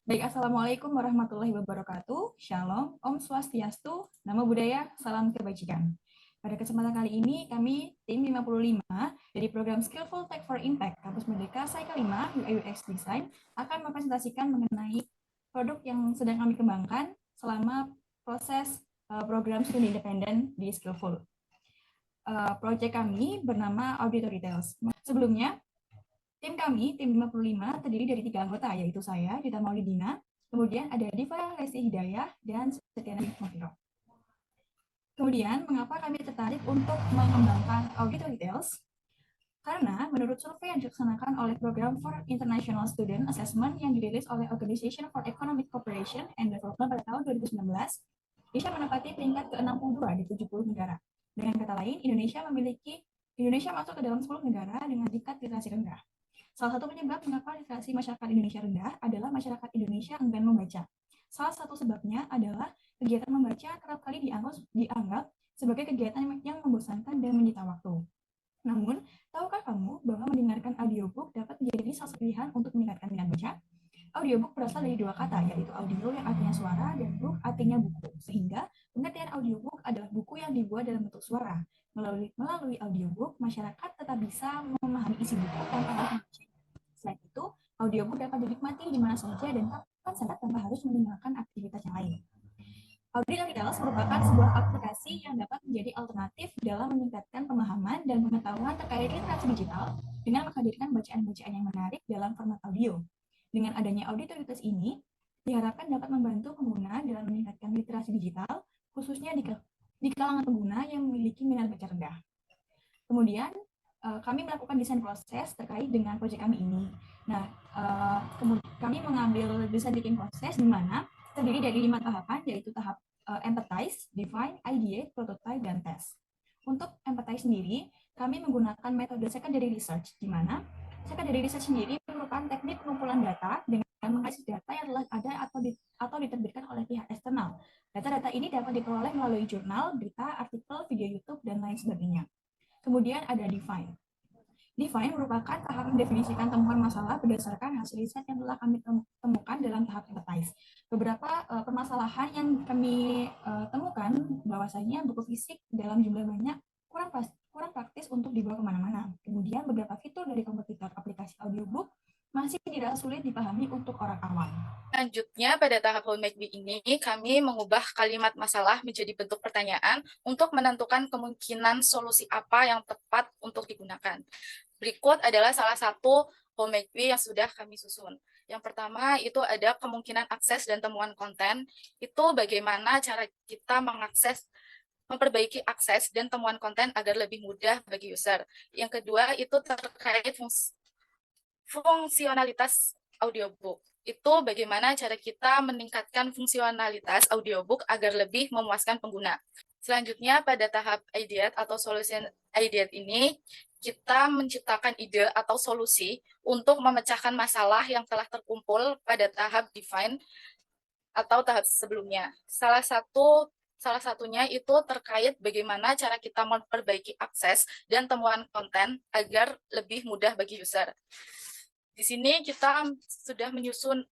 Baik, Assalamualaikum warahmatullahi wabarakatuh. Shalom, Om Swastiastu, Namo Buddhaya, Salam Kebajikan. Pada kesempatan kali ini, kami tim 55 dari program Skillful Tech for Impact Kampus Merdeka Saika 5 UI UX Design akan mempresentasikan mengenai produk yang sedang kami kembangkan selama proses program studi independen di Skillful. Proyek kami bernama Auditor Details. Sebelumnya, tim kami, tim 55, terdiri dari 3 anggota, yaitu saya, Dita Maulidina, kemudian ada Diva Lesti Hidayah, dan Setiana Mafiro. Kemudian, mengapa kami tertarik untuk mengembangkan Auditor Details? Karena menurut survei yang dilaksanakan oleh Program for International Student Assessment yang dirilis oleh Organization for Economic Cooperation and Development pada tahun 2019, Indonesia menempati peringkat ke-62 di 70 negara. Dengan kata lain, Indonesia masuk ke dalam 10 negara dengan tingkat literasi rendah. Salah satu penyebab mengapa literasi masyarakat Indonesia rendah adalah masyarakat Indonesia enggan membaca. Salah satu sebabnya adalah kegiatan membaca kerap kali dianggap sebagai kegiatan yang membosankan dan menyita waktu. Namun, tahukah kamu bahwa mendengarkan audiobook dapat menjadi salah satu pilihan untuk meningkatkan minat baca? Audiobook berasal dari dua kata, yaitu audio yang artinya suara dan book artinya buku. Sehingga pengertian audiobook adalah buku yang dibuat dalam bentuk suara. Melalui audiobook, masyarakat tetap bisa memahami isi buku tanpa harus membaca. Selain itu, audiobook dapat dinikmati di mana saja dan kapan saja tanpa harus meninggalkan aktivitas yang lain. Auditor Details merupakan sebuah aplikasi yang dapat menjadi alternatif dalam meningkatkan pemahaman dan pengetahuan terkait literasi digital dengan menghadirkan bacaan-bacaan yang menarik dalam format audio. Dengan adanya Auditor Details ini, diharapkan dapat membantu pengguna dalam meningkatkan literasi digital, khususnya di kalangan pengguna yang memiliki minat baca rendah. Kemudian, kami melakukan desain proses terkait dengan proyek kami ini. Nah, kami mengambil desain bikin proses di mana terdiri dari 5 tahapan, yaitu tahap empathize, define, ideate, prototype, dan test. Untuk empathize sendiri, kami menggunakan metode secondary research, di mana secondary research sendiri merupakan teknik pengumpulan data dengan mengakses data yang telah ada atau diterbitkan oleh pihak eksternal. Data-data ini dapat diperoleh melalui jurnal, berita, artikel, video YouTube, dan lain sebagainya. Kemudian ada define. Define merupakan tahap mendefinisikan temuan masalah berdasarkan hasil riset yang telah kami temukan dalam tahap empathize. Beberapa permasalahan yang kami temukan bahwasanya buku fisik dalam jumlah banyak kurang praktis untuk dibawa kemana-mana. Kemudian beberapa fitur dari kompetitor aplikasi audiobook masih dirasa sulit dipahami untuk orang awam. Selanjutnya, pada tahap Homemade ini, kami mengubah kalimat masalah menjadi bentuk pertanyaan untuk menentukan kemungkinan solusi apa yang tepat untuk digunakan. Berikut adalah salah satu Homemade yang sudah kami susun. Yang pertama, itu ada kemungkinan akses dan temuan konten. Itu bagaimana cara kita mengakses, memperbaiki akses dan temuan konten agar lebih mudah bagi user. Yang kedua, itu terkait fungsionalitas audiobook. Itu bagaimana cara kita meningkatkan fungsionalitas audiobook agar lebih memuaskan pengguna. Selanjutnya, pada tahap ideate atau solution ideate ini, kita menciptakan ide atau solusi untuk memecahkan masalah yang telah terkumpul pada tahap define atau tahap sebelumnya. Salah satunya itu terkait bagaimana cara kita memperbaiki akses dan temuan konten agar lebih mudah bagi user. Di sini kita sudah menyusun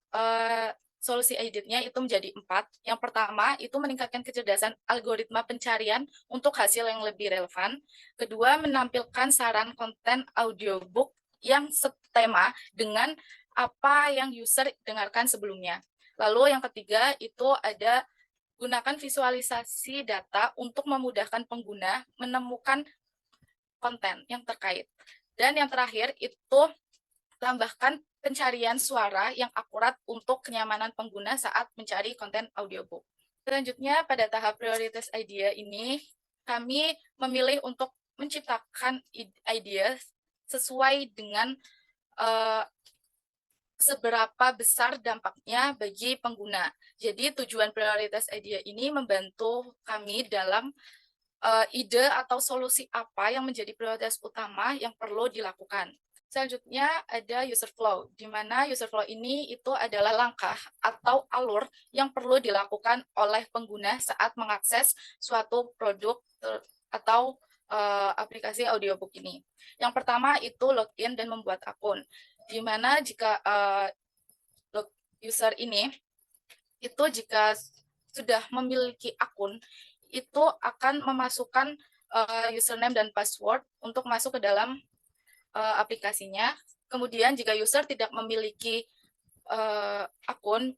solusi auditnya itu menjadi 4. Yang pertama, itu meningkatkan kecerdasan algoritma pencarian untuk hasil yang lebih relevan. Kedua, menampilkan saran konten audiobook yang setema dengan apa yang user dengarkan sebelumnya. Lalu yang ketiga, itu ada gunakan visualisasi data untuk memudahkan pengguna menemukan konten yang terkait. Dan yang terakhir, itu tambahkan pencarian suara yang akurat untuk kenyamanan pengguna saat mencari konten audiobook. Selanjutnya, pada tahap prioritas idea ini, kami memilih untuk menciptakan ide sesuai dengan seberapa besar dampaknya bagi pengguna. Jadi tujuan prioritas idea ini membantu kami dalam ide atau solusi apa yang menjadi prioritas utama yang perlu dilakukan. Selanjutnya ada user flow, di mana user flow ini itu adalah langkah atau alur yang perlu dilakukan oleh pengguna saat mengakses suatu produk atau aplikasi audiobook ini. Yang pertama itu login dan membuat akun, di mana jika user ini, itu jika sudah memiliki akun, itu akan memasukkan username dan password untuk masuk ke dalam aplikasinya. Kemudian jika user tidak memiliki akun,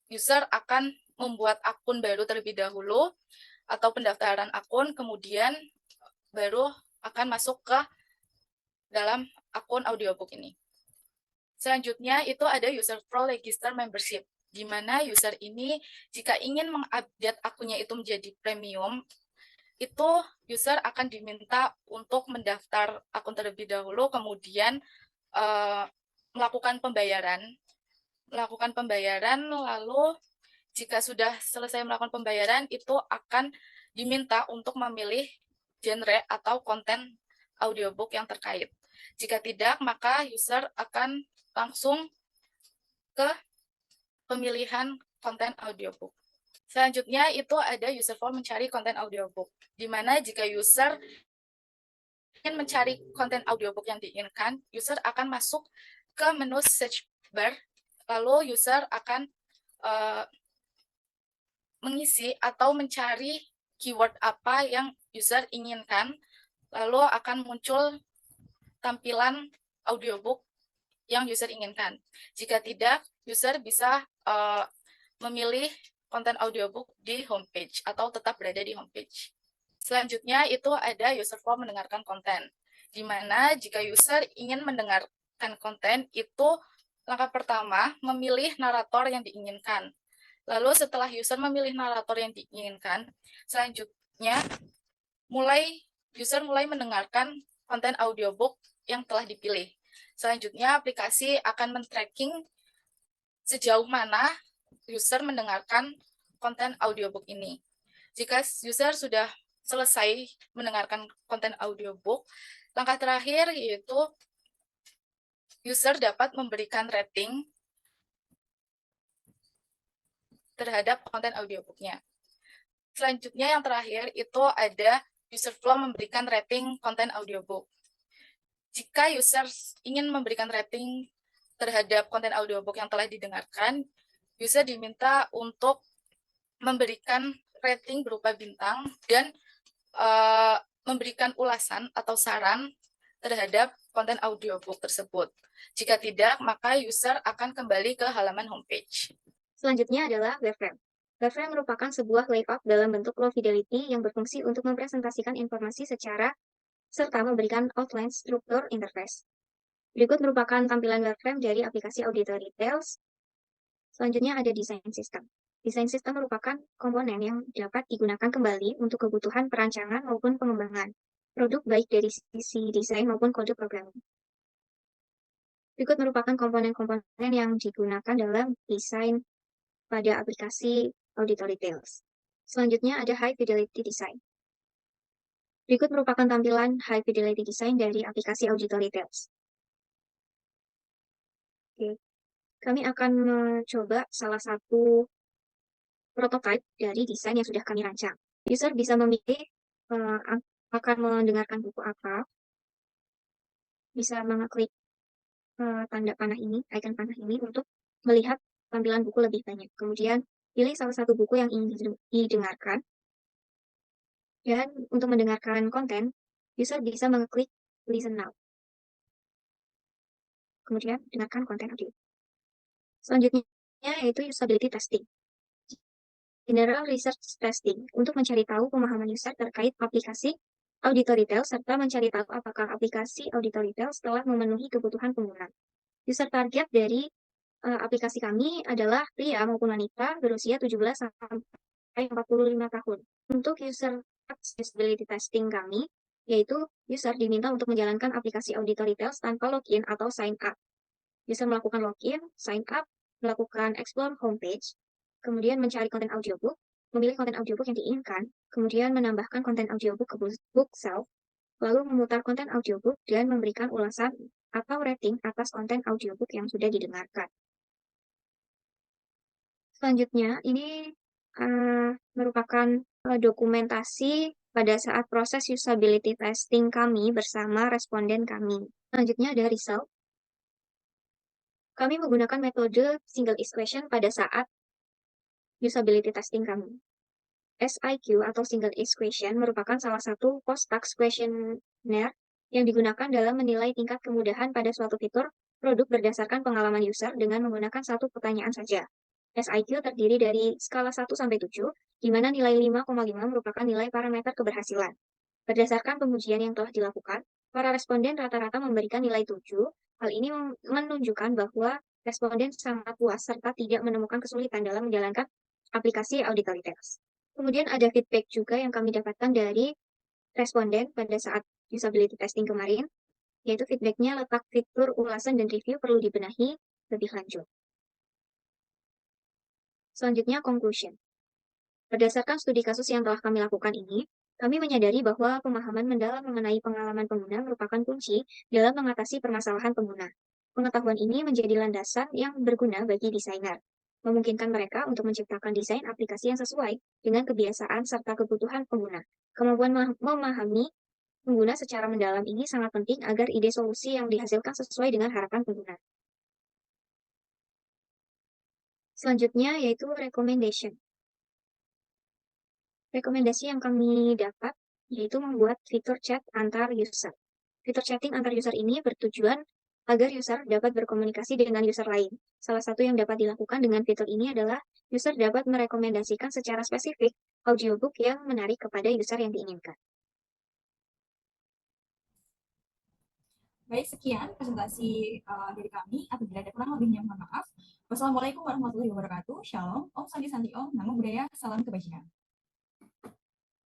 user akan membuat akun baru terlebih dahulu atau pendaftaran akun, kemudian baru akan masuk ke dalam akun audiobook ini. Selanjutnya itu ada user Pro Register Membership, di mana user ini jika ingin mengupdate akunnya itu menjadi premium, itu user akan diminta untuk mendaftar akun terlebih dahulu, kemudian melakukan pembayaran, lalu jika sudah selesai melakukan pembayaran, itu akan diminta untuk memilih genre atau konten audiobook yang terkait. Jika tidak, maka user akan langsung ke pemilihan konten audiobook. Selanjutnya itu ada user form mencari konten audiobook, di mana jika user ingin mencari konten audiobook yang diinginkan, user akan masuk ke menu search bar, lalu user akan mengisi atau mencari keyword apa yang user inginkan, lalu akan muncul tampilan audiobook yang user inginkan. Jika tidak, user bisa memilih konten audiobook di homepage atau tetap berada di homepage. Selanjutnya itu ada user form mendengarkan konten, di mana jika user ingin mendengarkan konten, itu langkah pertama memilih narator yang diinginkan. Lalu setelah user memilih narator yang diinginkan, selanjutnya user mulai mendengarkan konten audiobook yang telah dipilih. Selanjutnya aplikasi akan men-tracking sejauh mana user mendengarkan konten audiobook ini. Jika user sudah selesai mendengarkan konten audiobook, langkah terakhir yaitu user dapat memberikan rating terhadap konten audiobooknya. Selanjutnya yang terakhir itu ada user flow memberikan rating konten audiobook. Jika user ingin memberikan rating terhadap konten audiobook yang telah didengarkan, user diminta untuk memberikan rating berupa bintang dan memberikan ulasan atau saran terhadap konten audiobook tersebut. Jika tidak, maka user akan kembali ke halaman homepage. Selanjutnya adalah wireframe. Wireframe merupakan sebuah layout dalam bentuk low fidelity yang berfungsi untuk mempresentasikan informasi serta memberikan outline struktur interface. Berikut merupakan tampilan wireframe dari aplikasi Auditory Tales. Selanjutnya ada desain sistem. Desain sistem merupakan komponen yang dapat digunakan kembali untuk kebutuhan perancangan maupun pengembangan produk baik dari sisi desain maupun kode programming. Berikut merupakan komponen-komponen yang digunakan dalam desain pada aplikasi Auditory Tales. Selanjutnya ada High Fidelity Design. Berikut merupakan tampilan High Fidelity Design dari aplikasi Auditory Tales. Oke. Kami akan mencoba salah satu prototype dari desain yang sudah kami rancang. User bisa memilih akan mendengarkan buku apa, bisa mengklik tanda panah ini, icon panah ini untuk melihat tampilan buku lebih banyak. Kemudian pilih salah satu buku yang ingin didengarkan. Dan untuk mendengarkan konten, user bisa mengklik Listen Now. Kemudian dengarkan konten audio. Selanjutnya yaitu usability testing. General research testing untuk mencari tahu pemahaman user terkait aplikasi Auditory Tales serta mencari tahu apakah aplikasi Auditory Tales telah memenuhi kebutuhan pengguna. User target dari aplikasi kami adalah pria maupun wanita berusia 17 sampai 45 tahun. Untuk user usability testing kami, yaitu user diminta untuk menjalankan aplikasi Auditory Tales tanpa login atau sign up. User melakukan login, sign up, melakukan explore homepage, kemudian mencari konten audiobook, memilih konten audiobook yang diinginkan, kemudian menambahkan konten audiobook ke book self, lalu memutar konten audiobook dan memberikan ulasan atau rating atas konten audiobook yang sudah didengarkan. Selanjutnya, ini merupakan dokumentasi pada saat proses usability testing kami bersama responden kami. Selanjutnya ada result. Kami menggunakan metode single is question pada saat usability testing kami. SIQ atau single is question merupakan salah satu post-task questionnaire yang digunakan dalam menilai tingkat kemudahan pada suatu fitur produk berdasarkan pengalaman user dengan menggunakan satu pertanyaan saja. SIQ terdiri dari skala 1 sampai 7, di mana nilai 5,5 merupakan nilai parameter keberhasilan. Berdasarkan pengujian yang telah dilakukan, para responden rata-rata memberikan nilai 7. Hal ini menunjukkan bahwa responden sangat puas serta tidak menemukan kesulitan dalam menjalankan aplikasi Auditorytales. Kemudian ada feedback juga yang kami dapatkan dari responden pada saat usability testing kemarin, yaitu feedbacknya letak fitur ulasan dan review perlu dibenahi lebih lanjut. Selanjutnya, conclusion. Berdasarkan studi kasus yang telah kami lakukan ini, kami menyadari bahwa pemahaman mendalam mengenai pengalaman pengguna merupakan kunci dalam mengatasi permasalahan pengguna. Pengetahuan ini menjadi landasan yang berguna bagi desainer, memungkinkan mereka untuk menciptakan desain aplikasi yang sesuai dengan kebiasaan serta kebutuhan pengguna. Kemampuan memahami pengguna secara mendalam ini sangat penting agar ide solusi yang dihasilkan sesuai dengan harapan pengguna. Selanjutnya yaitu recommendation. Rekomendasi yang kami dapat yaitu membuat fitur chat antar user. Fitur chatting antar user ini bertujuan agar user dapat berkomunikasi dengan user lain. Salah satu yang dapat dilakukan dengan fitur ini adalah user dapat merekomendasikan secara spesifik audiobook yang menarik kepada user yang diinginkan. Baik, sekian presentasi dari kami. Apabila ada kurang lebihnya, mohon maaf. Wassalamualaikum warahmatullahi wabarakatuh. Shalom, Om Santi Santi Om, Namo Buddhaya, salam kebajikan.